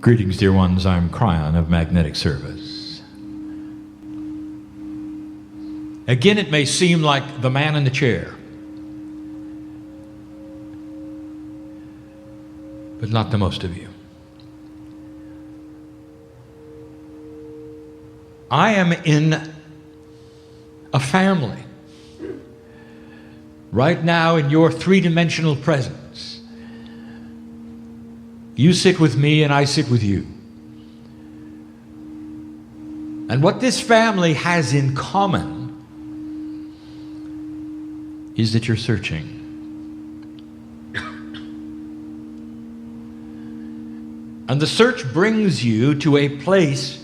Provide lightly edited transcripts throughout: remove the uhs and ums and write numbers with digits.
Greetings, dear ones. I'm Kryon of Magnetic Service. Again, it may seem like the man in the chair, but not to most of you. I am in a family right now in your three-dimensional presence. You sit with me and I sit with you. And what this family has in common is that you're searching. And the search brings you to a place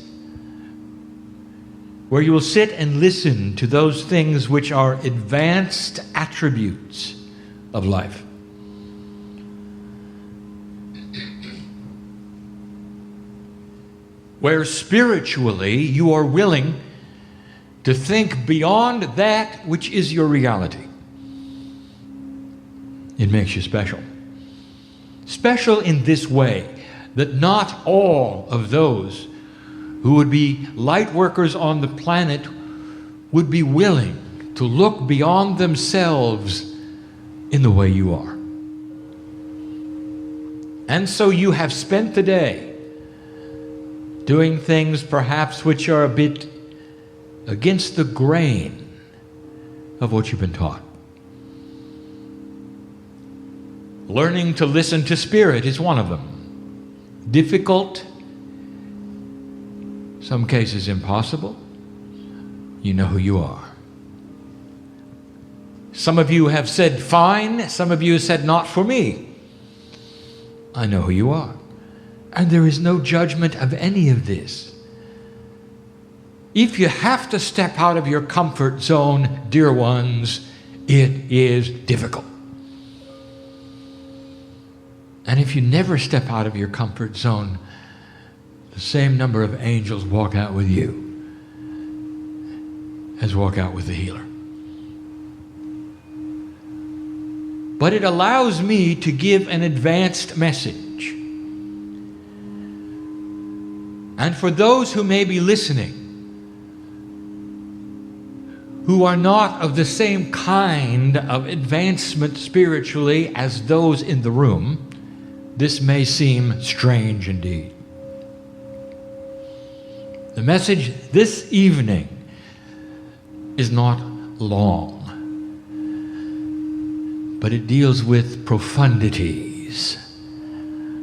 where you will sit and listen to those things which are advanced attributes of life. Where spiritually you are willing to think beyond that which is your reality. It makes you special. Special in this way, that not all of those who would be light workers on the planet would be willing to look beyond themselves in the way you are. And so you have spent the day doing things perhaps which are a bit against the grain of what you've been taught. Learning to listen to spirit is one of them. Difficult, some cases impossible. You know who you are. Some of you have said fine, some of you said not for me. I know who you are. And there is no judgment of any of this. If you have to step out of your comfort zone, dear ones, it is difficult. And if you never step out of your comfort zone, the same number of angels walk out with you as walk out with the healer. But it allows me to give an advanced message. And for those who may be listening, who are not of the same kind of advancement spiritually as those in the room, this may seem strange indeed. The message this evening is not long, but it deals with profundities,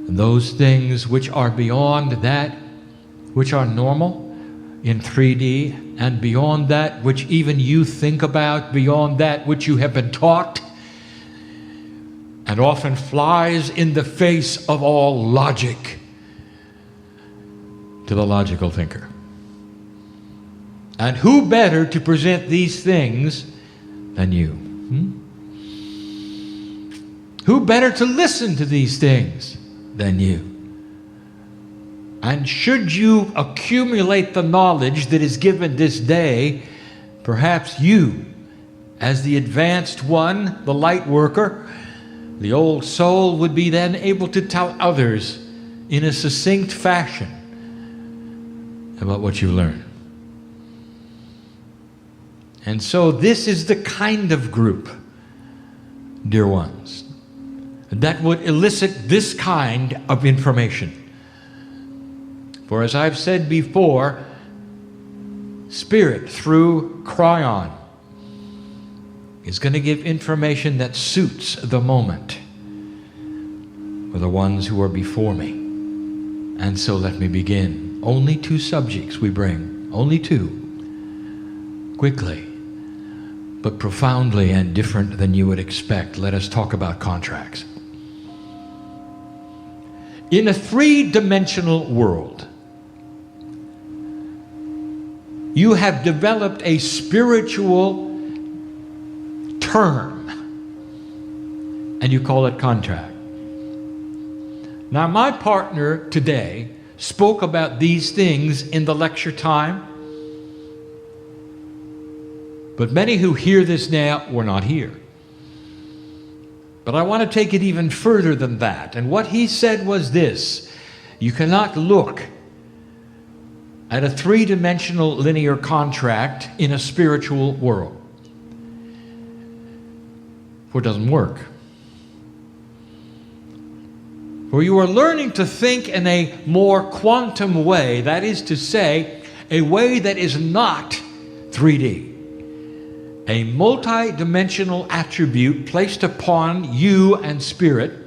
those things which are beyond that which are normal in 3D, and beyond that which even you think about, beyond that which you have been taught, and often flies in the face of all logic to the logical thinker. And who better to present these things than you? Who better to listen to these things than you? And should you accumulate the knowledge that is given this day, perhaps you, as the advanced one, the light worker, the old soul, would be then able to tell others in a succinct fashion about what you learned. And so this is the kind of group, dear ones, that would elicit this kind of information. For as I've said before, Spirit through Kryon is going to give information that suits the moment for the ones who are before me. And so let me begin. Only 2 subjects we bring, only 2, quickly, but profoundly and different than you would expect. Let us talk about contracts. In a 3-dimensional world, you have developed a spiritual term, and you call it contract. Now, my partner today spoke about these things in the lecture time, but many who hear this now were not here. But I want to take it even further than that. And what he said was this: You cannot look at a three-dimensional linear contract in a spiritual world. For it doesn't work. For you are learning to think in a more quantum way, that is to say, a way that is not 3D. A multi-dimensional attribute placed upon you and spirit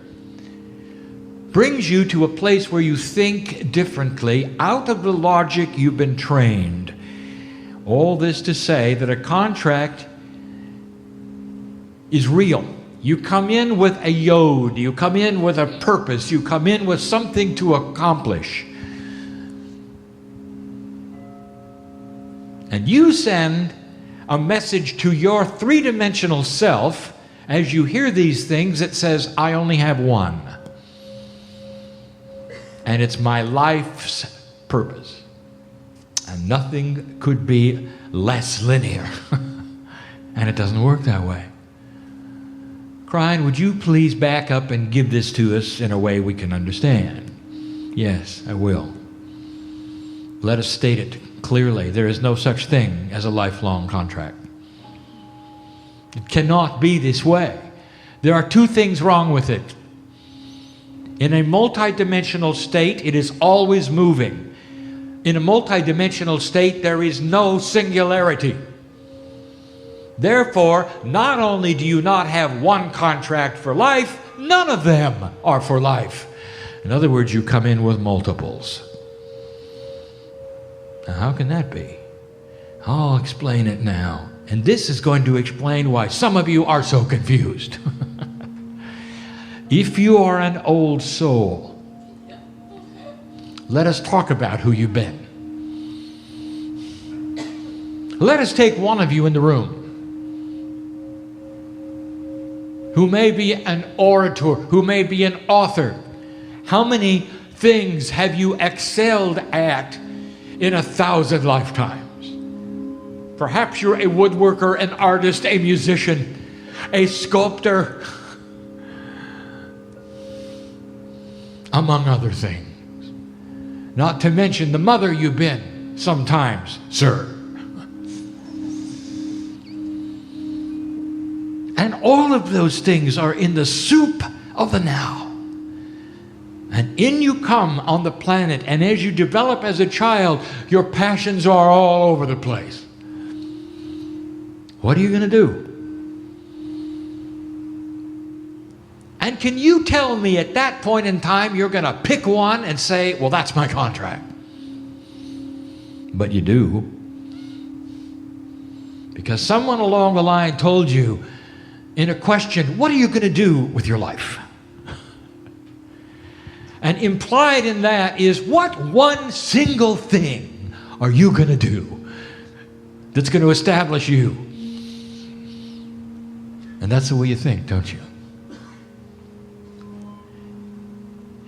brings you to a place where you think differently out of the logic you've been trained. All this to say that a contract is real. You come in with a yod, you come in with a purpose, you come in with something to accomplish. And you send a message to your three-dimensional self as you hear these things that says, I only have one. And it's my life's purpose. And nothing could be less linear. And it doesn't work that way. Kryon, would you please back up and give this to us in a way we can understand? Yes, I will. Let us state it clearly. There is no such thing as a lifelong contract. It cannot be this way. There are two things wrong with it. In a multidimensional state, it is always moving. In a multidimensional state, there is no singularity. Therefore, not only do you not have one contract for life, none of them are for life. In other words, you come in with multiples. Now, how can that be? I'll explain it now. And this is going to explain why some of you are so confused. If you are an old soul, let us talk about who you've been. Let us take one of you in the room who may be an orator, who may be an author. How many things have you excelled at in 1,000 lifetimes? Perhaps you're a woodworker, an artist, a musician, a sculptor, among other things. Not to mention the mother you've been sometimes, sir. And all of those things are in the soup of the now. And in you come on the planet, and as you develop as a child, your passions are all over the place. What are you going to do? And can you tell me at that point in time you're going to pick one and say, well, that's my contract? But you do. Because someone along the line told you in a question, what are you going to do with your life? And implied in that is, what one single thing are you going to do that's going to establish you? And that's the way you think, don't you?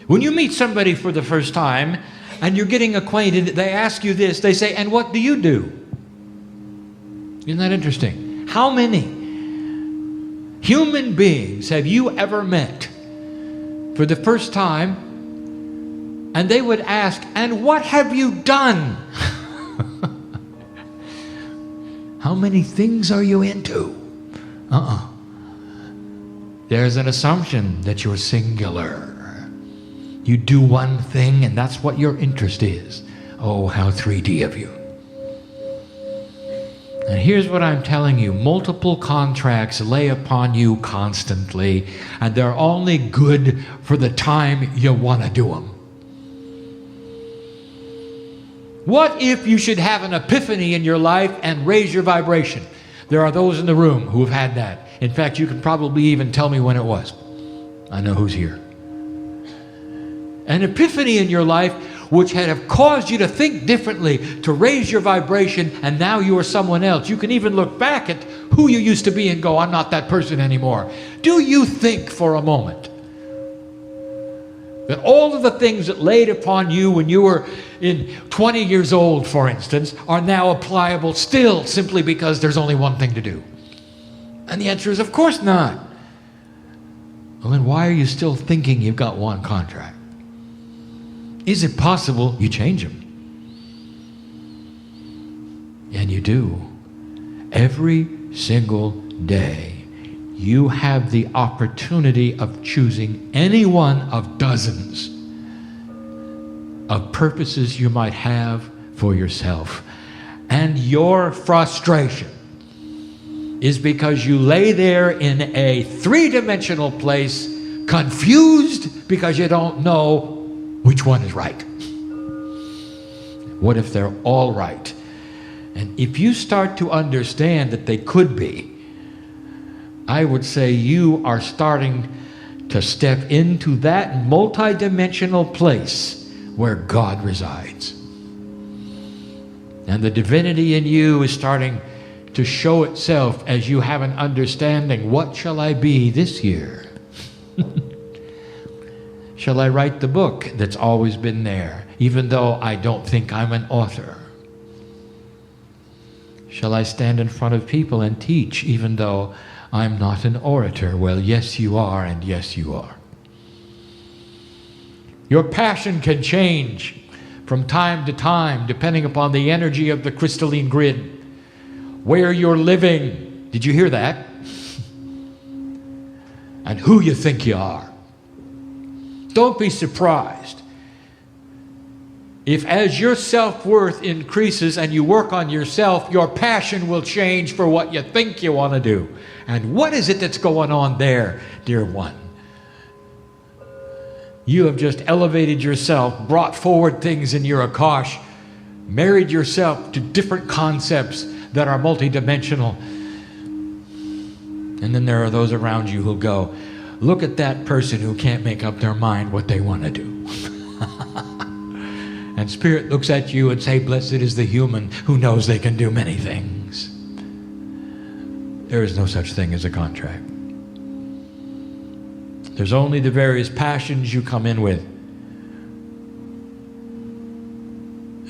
When you meet somebody for the first time and you're getting acquainted, they ask you this. They say, and what do you do? Isn't that interesting? How many human beings have you ever met for the first time and they would ask, and what have you done? How many things are you into? There's an assumption that you're singular. You do one thing and that's what your interest is. Oh, how 3D of you. And here's what I'm telling you. Multiple contracts lay upon you constantly, and they're only good for the time you want to do them. What if you should have an epiphany in your life and raise your vibration? There are those in the room who have had that. In fact, you can probably even tell me when it was. I know who's here. An epiphany in your life which had have caused you to think differently, to raise your vibration, and now you are someone else. You can even look back at who you used to be and go, I'm not that person anymore. Do you think for a moment that all of the things that laid upon you when you were in 20 years old, for instance, are now applicable still simply because there's only one thing to do? And the answer is, of course not. Well, then why are you still thinking you've got one contract? Is it possible you change them? And you do. Every single day, you have the opportunity of choosing any one of dozens of purposes you might have for yourself. And your frustration is because you lay there in a three-dimensional place, confused because you don't know which one is right. What if they're all right? And if you start to understand that they could be, I would say you are starting to step into that multidimensional place where God resides. And the divinity in you is starting to show itself as you have an understanding. What shall I be this year? Shall I write the book that's always been there, even though I don't think I'm an author? Shall I stand in front of people and teach, even though I'm not an orator? Well, yes, you are, and yes, you are. Your passion can change from time to time, depending upon the energy of the crystalline grid, where you're living. Did you hear that? And who you think you are. Don't be surprised if, as your self-worth increases and you work on yourself, your passion will change for what you think you want to do. And what is it that's going on there, dear one? You have just elevated yourself, brought forward things in your Akash, married yourself to different concepts that are multidimensional. And then there are those around you who'll go, look at that person who can't make up their mind what they want to do. And Spirit looks at you and say, blessed is the human who knows they can do many things. There is no such thing as a contract. There's only the various passions you come in with.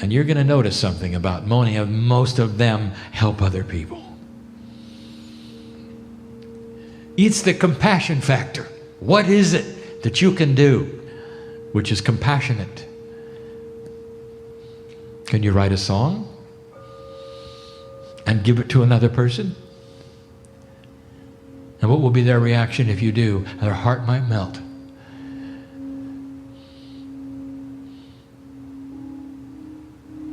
And you're going to notice something about most of them help other people. It's the compassion factor. What is it that you can do which is compassionate? Can you write a song and give it to another person? And what will be their reaction if you do? Their heart might melt.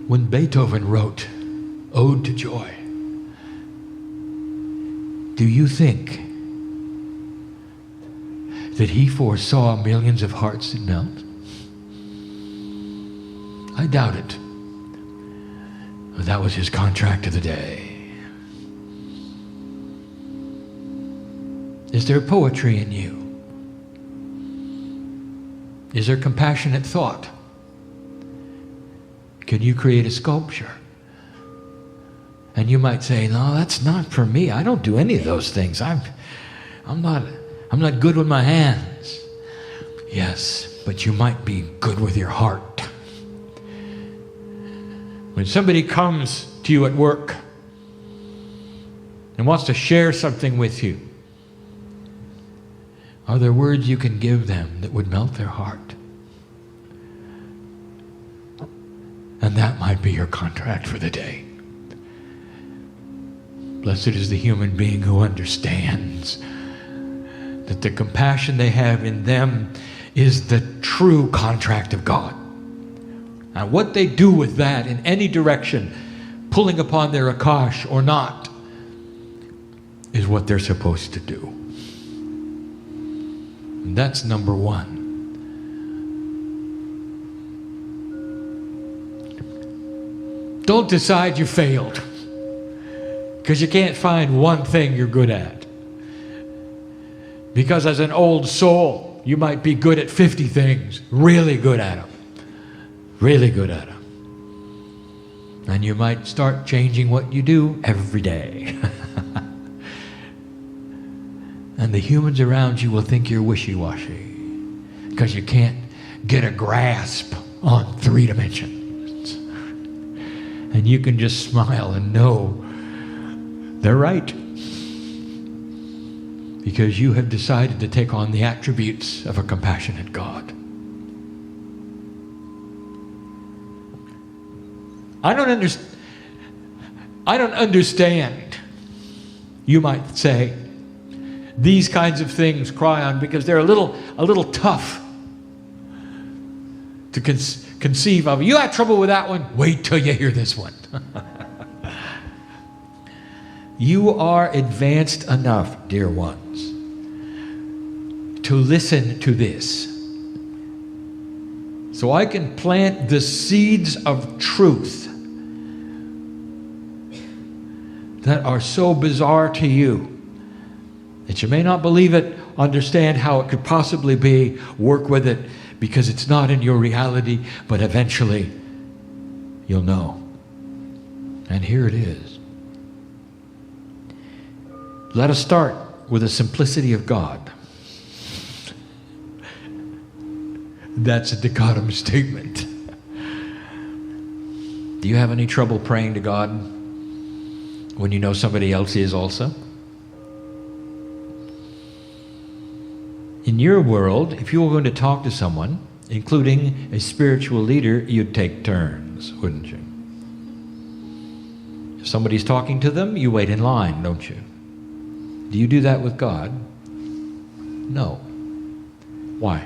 When Beethoven wrote Ode to Joy, do you think that he foresaw millions of hearts that melt? I doubt it. But that was his contract of the day. Is there poetry in you? Is there compassionate thought? Can you create a sculpture? And you might say, no, that's not for me. I don't do any of those things. I'm not good with my hands. Yes, but you might be good with your heart. When somebody comes to you at work and wants to share something with you, are there words you can give them that would melt their heart? And that might be your contract for the day. Blessed is the human being who understands that the compassion they have in them is the true contract of God. And what they do with that in any direction, pulling upon their Akash or not, is what they're supposed to do. And that's number one. Don't decide you failed because you can't find one thing you're good at. Because as an old soul, you might be good at 50 things, really good at them. Really good at them. And you might start changing what you do every day. And the humans around you will think you're wishy-washy because you can't get a grasp on 3 dimensions. And you can just smile and know they're right. Because you have decided to take on the attributes of a compassionate God. I don't understand, you might say, these kinds of things, Kryon, because they're a little tough to conceive of. You have trouble with that one? Wait till you hear this one. You are advanced enough, dear ones, to listen to this, so I can plant the seeds of truth that are so bizarre to you that you may not believe it, understand how it could possibly be, work with it, because it's not in your reality, but eventually you'll know. And here it is. Let us start with the simplicity of God. That's a dichotomous statement. Do you have any trouble praying to God when you know somebody else is also? In your world, if you were going to talk to someone, including a spiritual leader, you'd take turns, wouldn't you? If somebody's talking to them, you wait in line, don't you? Do you do that with God? No. Why?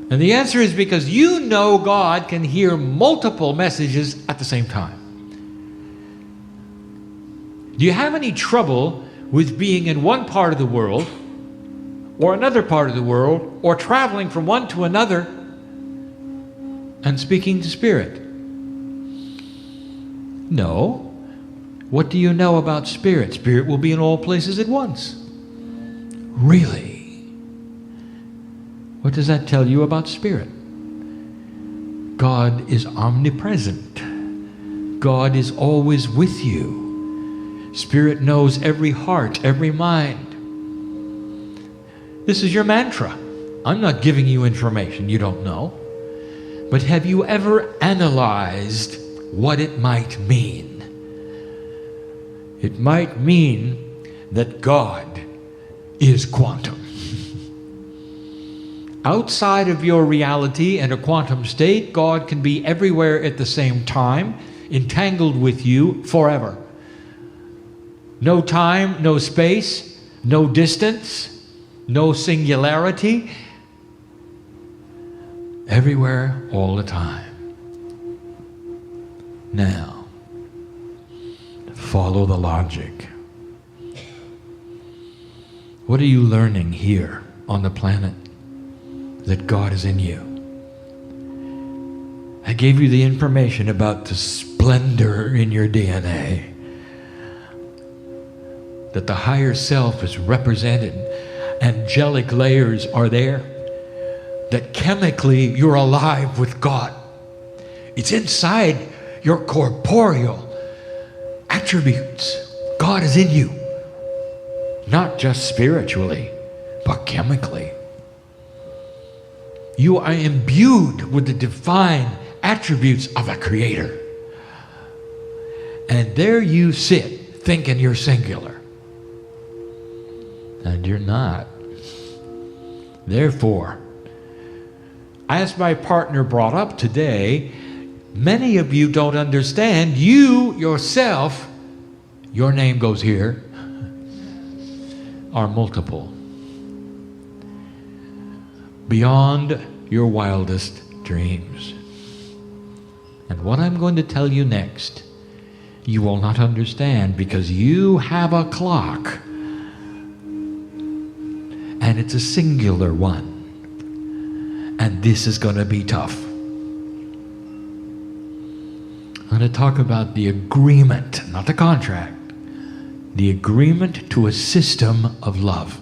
And the answer is because you know God can hear multiple messages at the same time. Do you have any trouble with being in one part of the world or another part of the world, or traveling from one to another and speaking to Spirit? No. What do you know about Spirit? Spirit will be in all places at once. Really? What does that tell you about Spirit? God is omnipresent. God is always with you. Spirit knows every heart, every mind. This is your mantra. I'm not giving you information you don't know. But have you ever analyzed what it might mean? It might mean that God is quantum. Outside of your reality and a quantum state, God can be everywhere at the same time, entangled with you forever. No time, no space, no distance, no singularity. Everywhere, all the time. Now, follow the logic. What are you learning here on the planet? That God is in you. I gave you the information about the splendor in your DNA. That the higher self is represented. Angelic layers are there. That chemically you're alive with God. It's inside your corporeal attributes. God is in you. Not just spiritually, but chemically. You are imbued with the divine attributes of a creator. And there you sit thinking you're singular. And you're not. Therefore, as my partner brought up today, many of you don't understand you yourself, your name goes here, are multiple. Beyond your wildest dreams. And what I'm going to tell you next, you will not understand, because you have a clock. And it's a singular one. And this is going to be tough. I'm going to talk about the agreement, not the contract. The agreement to a system of love.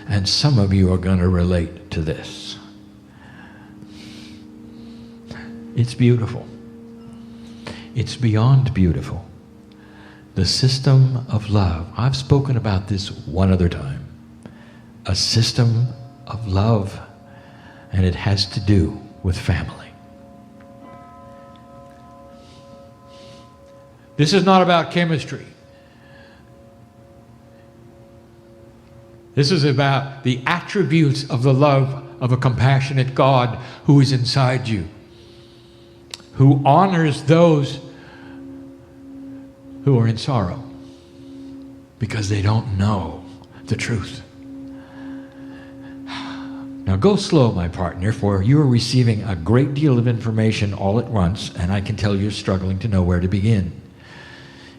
And some of you are going to relate to this. It's beautiful. It's beyond beautiful. The system of love. I've spoken about this one other time. A system of love, and it has to do with family. This is not about chemistry. This is about the attributes of the love of a compassionate God who is inside you, who honors those who are in sorrow because they don't know the truth. Now go slow, my partner, for you are receiving a great deal of information all at once, and I can tell you're struggling to know where to begin.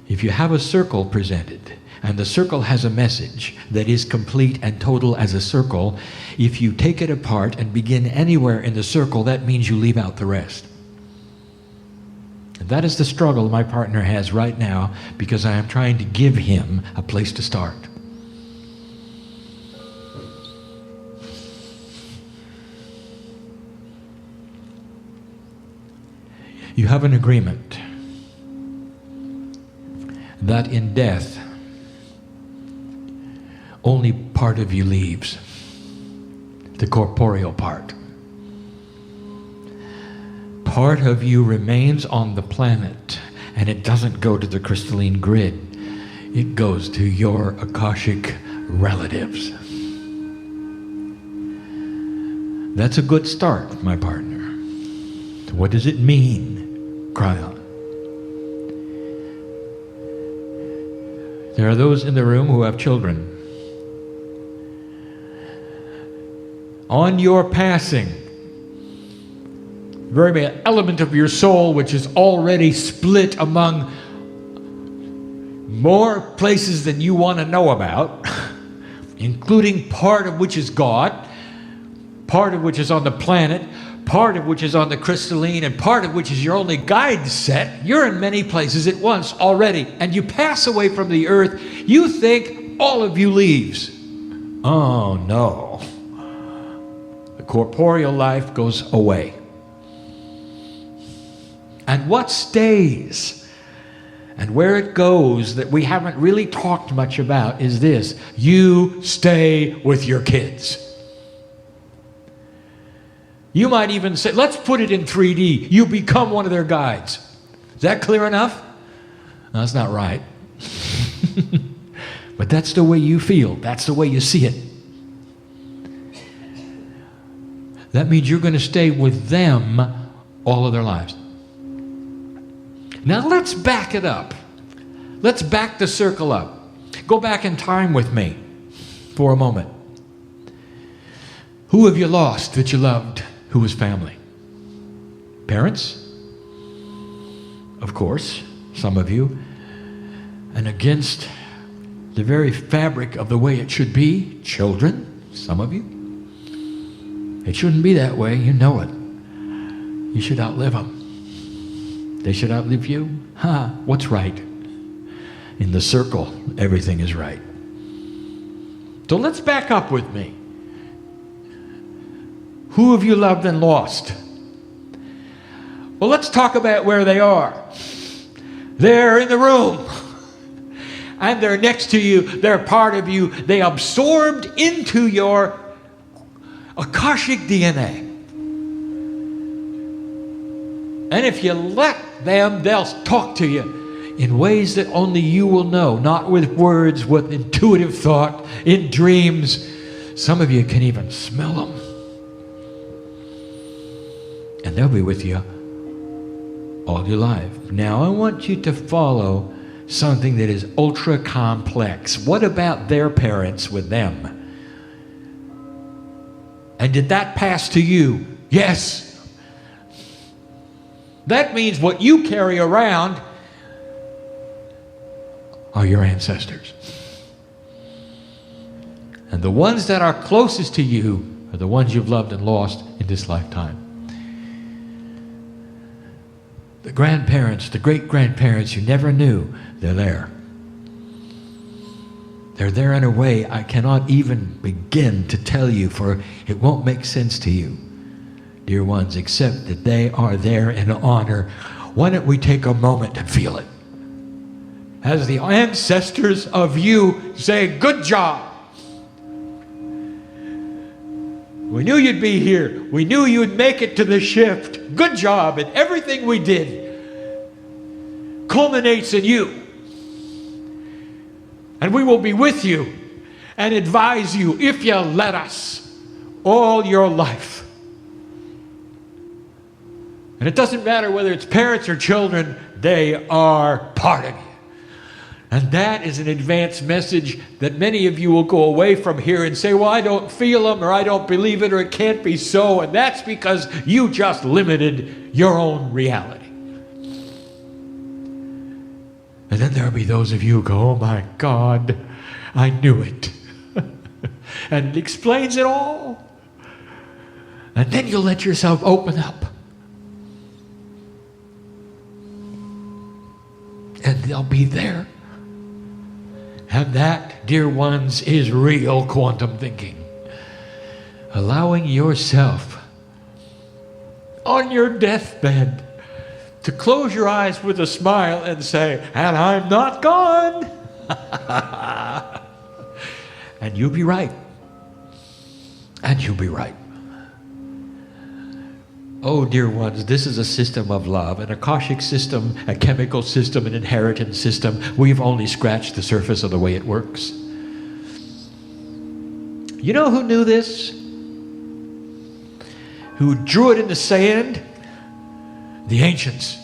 If you have a circle presented, and the circle has a message that is complete and total as a circle, if you take it apart and begin anywhere in the circle, that means you leave out the rest. And that is the struggle my partner has right now, because I am trying to give him a place to start. You have an agreement that in death, only part of you leaves, the corporeal part. Part of you remains on the planet, and it doesn't go to the crystalline grid. It goes to your Akashic relatives. That's a good start, my partner. What does it mean, Kryon? There are those in the room who have children. On your passing, very element of your soul which is already split among more places than you want to know about, including part of which is God, part of which is on the planet, part of which is on the crystalline, and part of which is your only guide set. You're in many places at once already, and you pass away from the earth. You think all of you leaves. Oh no. The corporeal life goes away. And what stays and where it goes that we haven't really talked much about is this: you stay with your kids. You might even say, let's put it in 3D. You become one of their guides. Is that clear enough? No, that's not right. But that's the way you feel. That's the way you see it. That means you're going to stay with them all of their lives. Now let's back it up. Let's back the circle up. Go back in time with me for a moment. Who have you lost that you loved? Who was family? Parents? Of course, some of you. And against the very fabric of the way it should be, children, some of you. It shouldn't be that way, you know it. You should outlive them. They should outlive you. What's right? In the circle, everything is right. So let's back up with me. Who have you loved and lost? Well, let's talk about where they are. They're in the room. And they're next to you. They're part of you. They absorbed into your Akashic DNA. And if you let them, they'll talk to you in ways that only you will know. Not with words, with intuitive thought, in dreams. Some of you can even smell them. And they'll be with you all your life. Now, I want you to follow something that is ultra complex. What about their parents with them? And did that pass to you? Yes. That means what you carry around are your ancestors. And the ones that are closest to you are the ones you've loved and lost in this lifetime. The grandparents, the great-grandparents you never knew, they're there. They're there in a way I cannot even begin to tell you, for it won't make sense to you, dear ones, except that they are there in honor. Why don't we take a moment and feel it? As the ancestors of you say, good job. We knew you'd be here. We knew you'd make it to the shift. Good job. And everything we did culminates in you. And we will be with you. and advise you, if you let us, all your life. And it doesn't matter whether it's parents or children, they are part of you. And that is an advanced message that many of you will go away from here and say, well, I don't feel them, or I don't believe it, or it can't be so. And that's because you just limited your own reality. And then there'll be those of you who go, oh my God, I knew it. And it explains it all. And then you'll let yourself open up. And they'll be there. And that, dear ones, is real quantum thinking. Allowing yourself on your deathbed to close your eyes with a smile and say, and I'm not gone. And you'll be right. And you'll be right. Oh, dear ones, this is a system of love, an Akashic system, a chemical system, an inheritance system. We've only scratched the surface of the way it works. You know who knew this? Who drew it in the sand? The ancients.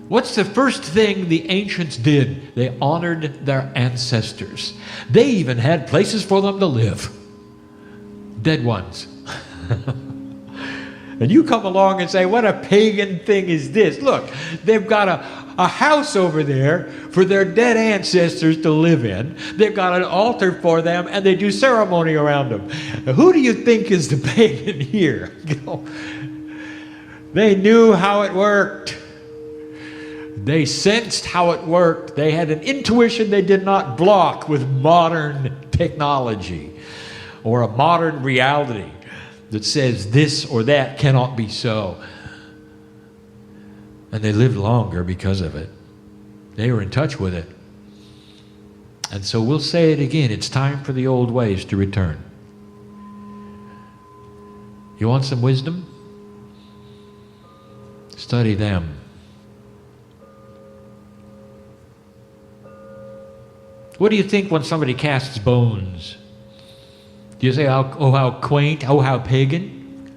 What's the first thing the ancients did? They honored their ancestors. They even had places for them to live. Dead ones. And you come along and say, what a pagan thing is this? Look, they've got a house over there for their dead ancestors to live in. They've got an altar for them, and they do ceremony around them. Now, who do you think is the pagan here? They knew how it worked. They sensed how it worked. They had an intuition they did not block with modern technology or a modern reality that says this or that cannot be so. And they lived longer because of it. They were in touch with it. And so we'll say it again. It's time for the old ways to return. You want some wisdom? Study them. What do you think when somebody casts bones? Do you say, oh, how quaint, oh, how pagan?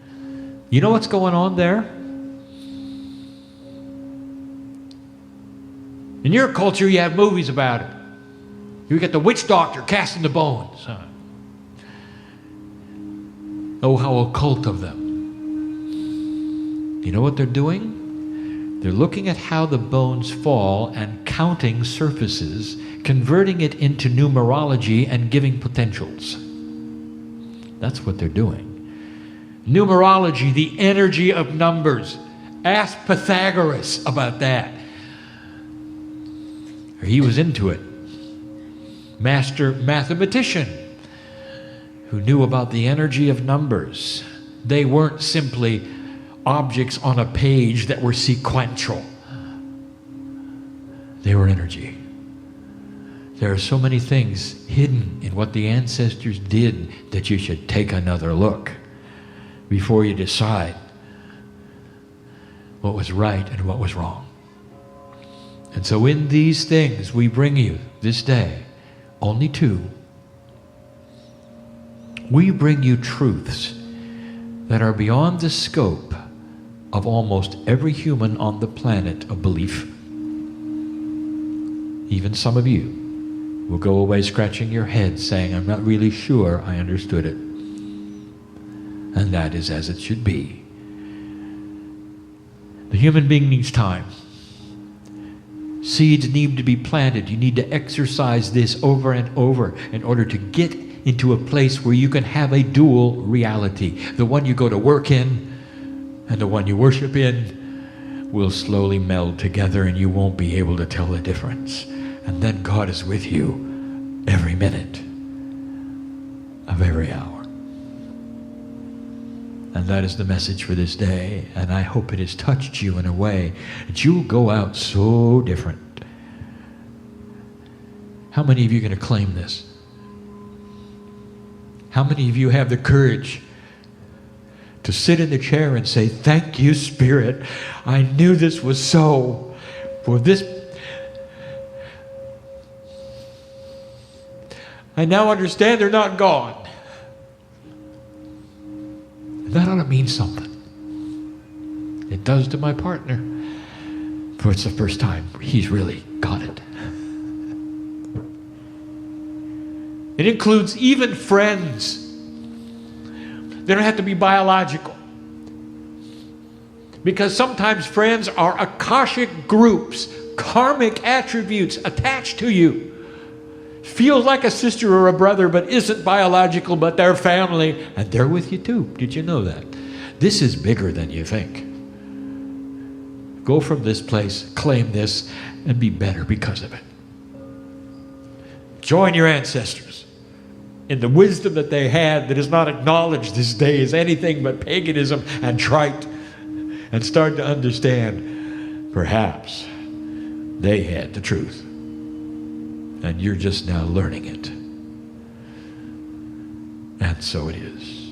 You know what's going on there? In your culture, you have movies about it. You get the witch doctor casting the bones. Oh, how occult of them. You know what they're doing? They're looking at how the bones fall and counting surfaces, converting it into numerology and giving potentials. That's what they're doing. Numerology, the energy of numbers. Ask Pythagoras about that. He was into it. Master mathematician who knew about the energy of numbers. They weren't simply objects on a page that were sequential. They were energy. There are so many things hidden in what the ancestors did that you should take another look before you decide what was right and what was wrong. And so in these things we bring you this day, only two. We bring you truths that are beyond the scope of almost every human on the planet of belief. Even some of you will go away scratching your head saying, I'm not really sure I understood it. And that is as it should be. The human being needs time. Seeds need to be planted. You need to exercise this over and over in order to get into a place where you can have a dual reality. The one you go to work in and the one you worship in will slowly meld together, and you won't be able to tell the difference. And then God is with you every minute of every hour. And that is the message for this day. And I hope it has touched you in a way that you'll go out so different. How many of you are going to claim this? How many of you have the courage to sit in the chair and say, thank you, Spirit. I knew this was so. For this, I now understand they're not gone. That ought to mean something. It does to my partner. For it's the first time he's really got it. It includes even friends. They don't have to be biological. Because sometimes friends are akashic groups, karmic attributes attached to you. Feels like a sister or a brother, but isn't biological, but they're family, and they're with you too. Did you know that? This is bigger than you think. Go from this place, claim this, and be better because of it. Join your ancestors in the wisdom that they had that is not acknowledged this day as anything but paganism and trite, and start to understand perhaps they had the truth. And you're just now learning it. And so it is.